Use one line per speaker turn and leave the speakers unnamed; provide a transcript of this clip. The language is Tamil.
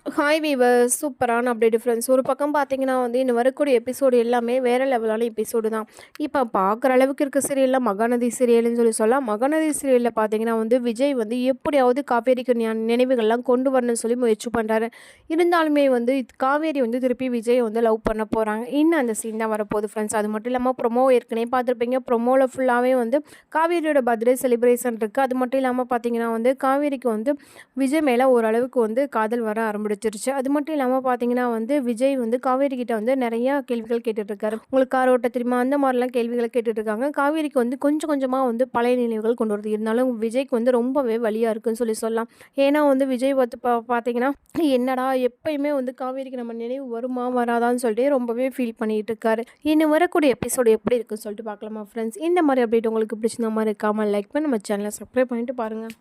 ஹாய் வீவர்ஸ், சூப்பரான அப்டேட் ஃப்ரெண்ட்ஸ். ஒரு பக்கம் பார்த்தீங்கன்னா இன்னும் வரக்கூடிய எபிசோடு எல்லாமே வேறு லெவலான எபிசோடு தான். இப்போ பார்க்குற அளவுக்கு இருக்க சீரியலில் மகாநதி சீரியல்னு சொல்லலாம். மகாநதி சீரியலில் பார்த்தீங்கன்னா விஜய் எப்படியாவது காவேரிக்கு நினைவுகள்லாம் கொண்டு வரணும்னு சொல்லி முயற்சி பண்ணுறாரு. இருந்தாலுமே காவேரி திருப்பி விஜய் லவ் பண்ண போகிறாங்க. இன்னும் அந்த சீன் தான் வரப்போகுது ஃப்ரெண்ட்ஸ். அது மட்டும் இல்லாமல் ப்ரொமோ ஏற்கனவே பார்த்துருப்பீங்க. ப்ரொமோவில் ஃபுல்லாகவே காவேரியோட பர்த்டே செலிப்ரேஷன் இருக்குது. அது மட்டும் இல்லாமல் பார்த்தீங்கன்னா காவேரிக்கு விஜய் மேலே ஓரளவுக்கு காதல் வர ஆரம்பிச்சிருச்சு. அது மட்டும் இல்லாமல் பார்த்தீங்கன்னா விஜய் காவேரி கிட்ட நிறையா கேள்விகள் கேட்டுட்ருக்காரு. உங்களுக்கு கார் ஓட்ட தெரியுமா? அந்த மாதிரிலாம் கேள்விகளை கேட்டுட்ருக்காங்க. காவேரிக்கு கொஞ்சம் கொஞ்சமாக பழைய நினைவுகள் கொண்டு வருது. இருந்தாலும் விஜய்க்கு ரொம்பவே வலியாக இருக்குன்னு சொல்லலாம். ஏன்னா விஜய் பார்த்தீங்கன்னா என்னடா எப்பயுமே காவேரிக்கு நம்ம நினைவு வருமா வராதான்னு சொல்லிட்டு ரொம்பவே ஃபீல் பண்ணிட்டு இருக்காரு. இன்னும் வரக்கூடிய எபிசோடு எப்படி இருக்குன்னு சொல்லிட்டு பார்க்கலாமா ஃப்ரெண்ட்ஸ்? இந்த மாதிரி அப்டேட் உங்களுக்கு பிடிச்சிருந்த மாதிரி இருக்காமல் லைக் பண்ணி நம்ம சேனலை சப்ஸ்கிரைப் பண்ணிட்டு பாருங்கள்.